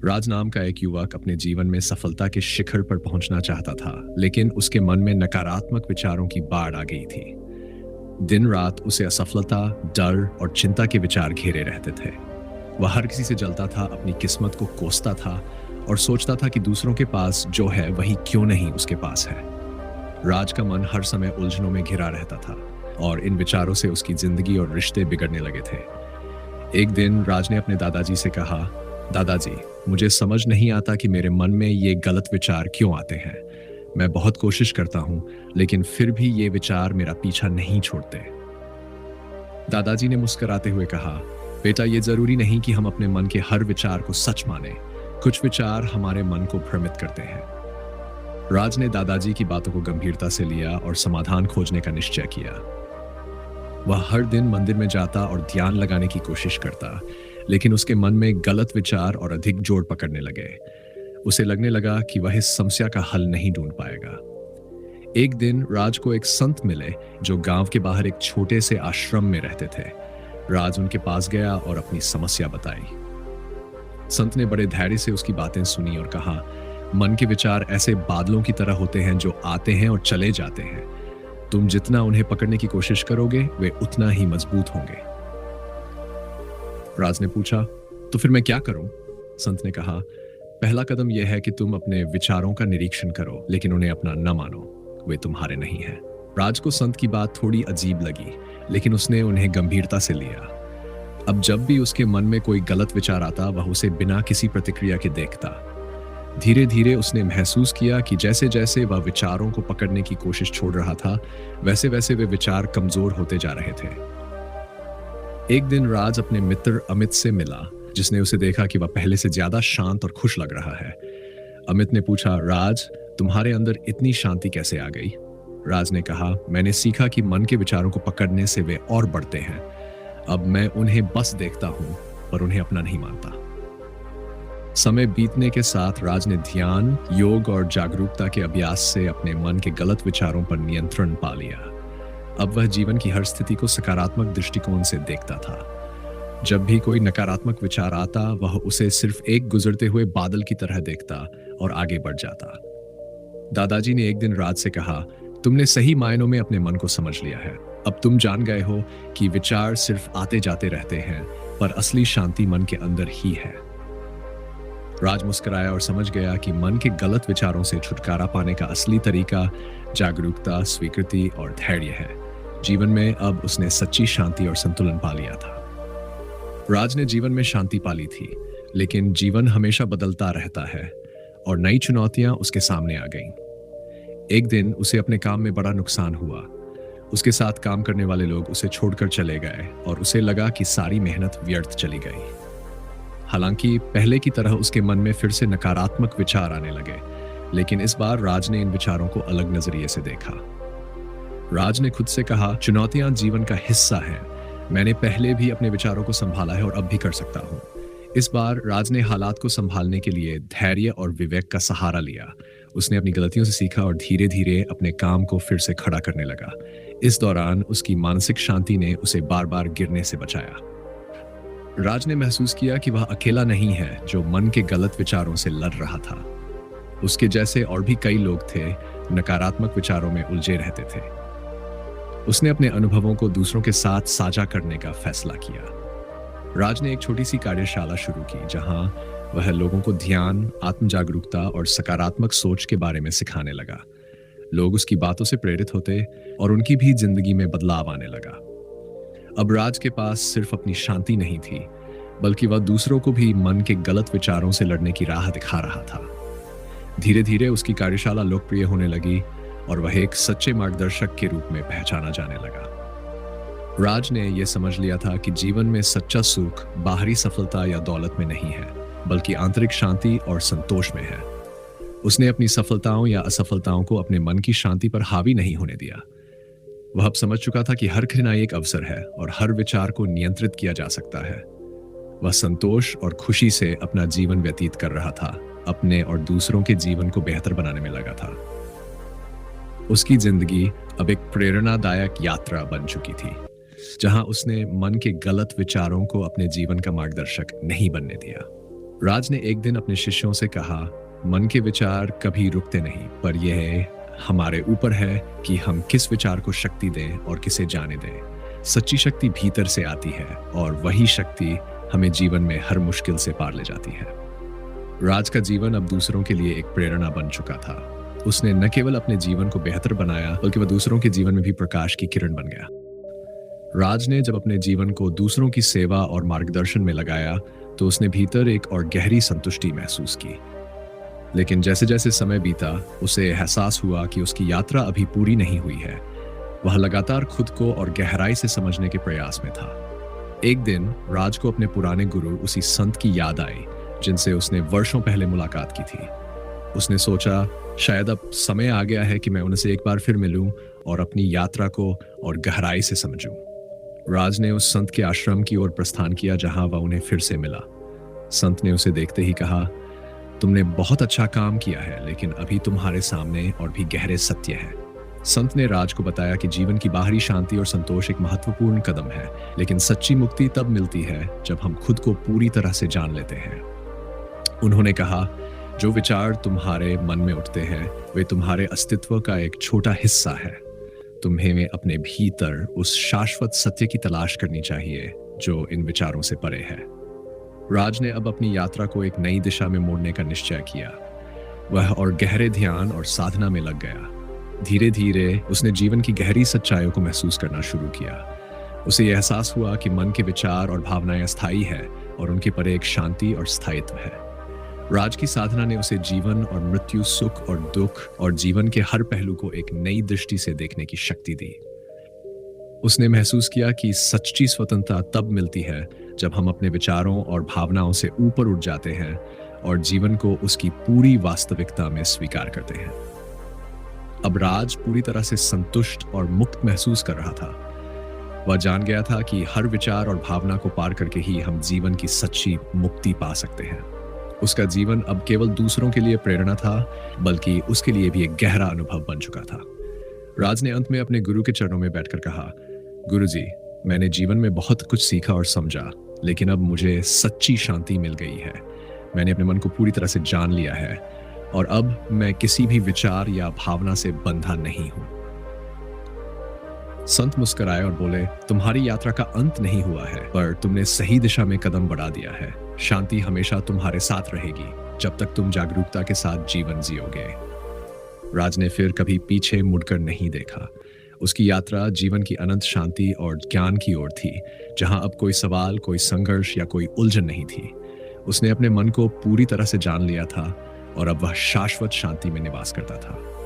राज नाम का एक युवक अपने जीवन में सफलता के शिखर पर पहुंचना चाहता था, लेकिन उसके मन में नकारात्मक विचारों की बाढ़ आ गई थी। दिन रात उसे असफलता, डर और चिंता के विचार घेरे रहते थे। वह हर किसी से जलता था, अपनी किस्मत को कोसता था और सोचता था कि दूसरों के पास जो है वही क्यों नहीं उसके पास है। राज का मन हर समय उलझनों में घिरा रहता था और इन विचारों से उसकी जिंदगी और रिश्ते बिगड़ने लगे थे। एक दिन राज ने अपने दादाजी से कहा, दादाजी, मुझे समझ नहीं आता कि मेरे मन में ये गलत विचार क्यों आते हैं। मैं बहुत कोशिश करता हूं, लेकिन फिर भी ये विचार मेरा पीछा नहीं छोड़ते। दादाजी ने मुस्कुराते हुए कहा, बेटा, ये जरूरी नहीं कि हम अपने मन के हर विचार को सच माने। कुछ विचार हमारे मन को भ्रमित करते हैं। राज ने दादाजी की बातों को गंभीरता से लिया और समाधान खोजने का निश्चय किया। वह हर दिन मंदिर में जाता और ध्यान लगाने की कोशिश करता, लेकिन उसके मन में गलत विचार और अधिक जोर पकड़ने लगे। उसे लगने लगा कि वह इस समस्या का हल नहीं ढूंढ पाएगा। एक दिन राज को एक संत मिले जो गांव के बाहर एक छोटे से आश्रम में रहते थे। राज उनके पास गया और अपनी समस्या बताई। संत ने बड़े धैर्य से उसकी बातें सुनी और कहा, मन के विचार ऐसे बादलों की तरह होते हैं जो आते हैं और चले जाते हैं। तुम जितना उन्हें पकड़ने की कोशिश करोगे, वे उतना ही मजबूत होंगे। राज ने पूछा, तो फिर मैं क्या करूं? संत ने कहा, पहला कदम यह है कि तुम अपने विचारों का निरीक्षण करो, लेकिन उन्हें अपना न मानो। वे तुम्हारे नहीं हैं। राज को संत की बात थोड़ी अजीब लगी, लेकिन उसने उन्हें गंभीरता से लिया। अब जब भी उसके मन में कोई गलत विचार आता, वह उसे बिना किसी प्रतिक्रिया के देखता। धीरे धीरे उसने महसूस किया कि जैसे जैसे वह विचारों को पकड़ने की कोशिश छोड़ रहा था, वैसे वैसे वे विचार कमजोर होते जा रहे थे। एक दिन राज अपने मित्र अमित से मिला, जिसने उसे देखा कि वह पहले से ज्यादा शांत और खुश लग रहा है। अमित ने पूछा, राज, तुम्हारे अंदर इतनी शांति कैसे आ गई? राज ने कहा, मैंने सीखा कि मन के विचारों को पकड़ने से वे और बढ़ते हैं। अब मैं उन्हें बस देखता हूं, पर उन्हें अपना नहीं मानता। समय बीतने के साथ राज ने ध्यान, योग और जागरूकता के अभ्यास से अपने मन के गलत विचारों पर नियंत्रण पा लिया। अब वह जीवन की हर स्थिति को सकारात्मक दृष्टिकोण से देखता था। जब भी कोई नकारात्मक विचार आता, वह उसे सिर्फ एक गुजरते हुए बादल की तरह देखता और आगे बढ़ जाता। दादाजी ने एक दिन राज से कहा, तुमने सही मायनों में अपने मन को समझ लिया है। अब तुम जान गए हो कि विचार सिर्फ आते जाते रहते हैं, पर असली शांति मन के अंदर ही है। राज मुस्कुराया और समझ गया कि मन के गलत विचारों से छुटकारा पाने का असली तरीका जागरूकता, स्वीकृति और धैर्य है। जीवन में अब उसने सच्ची शांति और संतुलन पा लिया था। राज ने जीवन में शांति पाली थी, लेकिन जीवन हमेशा बदलता रहता है और नई चुनौतियां उसके सामने आ गईं। एक दिन उसे अपने काम में बड़ा नुकसान हुआ। उसके साथ काम करने वाले लोग उसे छोड़कर चले गए और उसे लगा कि सारी मेहनत व्यर्थ चली गई। हालांकि पहले की तरह उसके मन में फिर से नकारात्मक विचार आने लगे, लेकिन इस बार राज ने इन विचारों को अलग नजरिए से देखा। राज ने खुद से कहा, चुनौतियां जीवन का हिस्सा हैं। मैंने पहले भी अपने विचारों को संभाला है और अब भी कर सकता हूं। इस बार राज ने हालात को संभालने के लिए धैर्य और विवेक का सहारा लिया। उसने अपनी गलतियों से सीखा और धीरे धीरे अपने काम को फिर से खड़ा करने लगा। इस दौरान उसकी मानसिक शांति ने उसे बार बार गिरने से बचाया। राज ने महसूस किया कि वह अकेला नहीं है जो मन के गलत विचारों से लड़ रहा था। उसके जैसे और भी कई लोग थे, नकारात्मक विचारों में उलझे रहते थे। उसने अपने अनुभवों को दूसरों के साथ साझा करने का फैसला किया। राज ने एक छोटी सी कार्यशाला शुरू की, जहां वह लोगों को ध्यान, आत्म जागरूकता और सकारात्मक सोच के बारे में सिखाने लगा। लोग उसकी बातों से प्रेरित होते और उनकी भी जिंदगी में बदलाव आने लगा। अब राज के पास सिर्फ अपनी शांति नहीं थी, बल्कि वह दूसरों को भी मन के गलत विचारों से लड़ने की राह दिखा रहा था। धीरे धीरे उसकी कार्यशाला लोकप्रिय होने लगी और वह एक सच्चे मार्गदर्शक के रूप में पहचाना जाने लगा। राज ने यह समझ लिया था कि जीवन में सच्चा सुख बाहरी सफलता या दौलत में नहीं है, बल्कि आंतरिक शांति और संतोष में है। उसने अपनी सफलताओं या असफलताओं को अपने मन की शांति पर हावी नहीं होने दिया। वह अब समझ चुका था कि हर कठिनाई एक अवसर है और हर विचार को नियंत्रित किया जा सकता है। वह संतोष और खुशी से अपना जीवन व्यतीत कर रहा था, अपने और दूसरों के जीवन को बेहतर बनाने में लगा था। उसकी जिंदगी अब एक प्रेरणादायक यात्रा बन चुकी थी, जहां उसने मन के गलत विचारों को अपने जीवन का मार्गदर्शक नहीं बनने दिया। राज ने एक दिन अपने शिष्यों से कहा, मन के विचार कभी रुकते नहीं, पर यह हमारे ऊपर है कि हम किस विचार को शक्ति दें और किसे जाने दें। सच्ची शक्ति भीतर से आती है और वही शक्ति हमें जीवन में हर मुश्किल से पार ले जाती है। राज का जीवन अब दूसरों के लिए एक प्रेरणा बन चुका था। उसने न केवल अपने जीवन को बेहतर बनाया, बल्कि वह दूसरों के जीवन में भी प्रकाश की किरण बन गया। राज ने जब अपने जीवन को दूसरों की सेवा और मार्गदर्शन में लगाया, तो उसने भीतर एक और गहरी संतुष्टि महसूस की। लेकिन जैसे जैसे समय बीता, उसे एहसास हुआ कि उसकी यात्रा अभी पूरी नहीं हुई है। वह लगातार खुद को और गहराई से समझने के प्रयास में था। एक दिन राज को अपने पुराने गुरु, उसी संत की याद आई जिनसे उसने वर्षों पहले मुलाकात की थी। उसने सोचा, शायद अब समय आ गया है कि मैं उनसे एक बार फिर मिलूं और अपनी यात्रा को और गहराई से समझूं। राज ने उस संत के आश्रम की ओर प्रस्थान किया जहां वह उन्हें फिर से मिला। संत ने उसे देखते ही कहा, तुमने बहुत अच्छा काम किया है, लेकिन अभी तुम्हारे सामने और भी गहरे सत्य है। संत ने राज को बताया कि जीवन की बाहरी शांति और संतोष एक महत्वपूर्ण कदम है, लेकिन सच्ची मुक्ति तब मिलती है जब हम खुद को पूरी तरह से जान लेते हैं। उन्होंने कहा, जो विचार तुम्हारे मन में उठते हैं वे तुम्हारे अस्तित्व का एक छोटा हिस्सा है। तुम्हें अपने भीतर उस शाश्वत सत्य की तलाश करनी चाहिए जो इन विचारों से परे है। राज ने अब अपनी यात्रा को एक नई दिशा में मोड़ने का निश्चय किया। वह और गहरे ध्यान और साधना में लग गया। धीरे धीरे उसने जीवन की गहरी सच्चाइयों को महसूस करना शुरू किया। उसे यह एहसास हुआ कि मन के विचार और भावनाएं अस्थायी है और उनके परे एक शांति और स्थायित्व है। राज की साधना ने उसे जीवन और मृत्यु, सुख और दुख और जीवन के हर पहलू को एक नई दृष्टि से देखने की शक्ति दी। उसने महसूस किया कि सच्ची स्वतंत्रता तब मिलती है जब हम अपने विचारों और भावनाओं से ऊपर उठ जाते हैं और जीवन को उसकी पूरी वास्तविकता में स्वीकार करते हैं। अब राज पूरी तरह से संतुष्ट और मुक्त महसूस कर रहा था। वह जान गया था कि हर विचार और भावना को पार करके ही हम जीवन की सच्ची मुक्ति पा सकते हैं। उसका जीवन अब केवल दूसरों के लिए प्रेरणा था, बल्कि उसके लिए भी एक गहरा अनुभव बन चुका था। राज ने अंत में अपने गुरु के चरणों में बैठकर कहा, गुरुजी, मैंने जीवन में बहुत कुछ सीखा और समझा, लेकिन अब मुझे सच्ची शांति मिल गई है। मैंने अपने मन को पूरी तरह से जान लिया है और अब मैं किसी भी विचार या भावना से बंधा नहीं हूं। संत मुस्कुराए और बोले, तुम्हारी यात्रा का अंत नहीं हुआ है, पर तुमने सही दिशा में कदम बढ़ा दिया है। शांति हमेशा तुम्हारे साथ रहेगी जब तक तुम जागरूकता के साथ जीवन जियोगे। राज ने फिर कभी पीछे मुड़कर नहीं देखा। उसकी यात्रा जीवन की अनंत शांति और ज्ञान की ओर थी, जहां अब कोई सवाल, कोई संघर्ष या कोई उलझन नहीं थी। उसने अपने मन को पूरी तरह से जान लिया था और अब वह शाश्वत शांति में निवास करता था।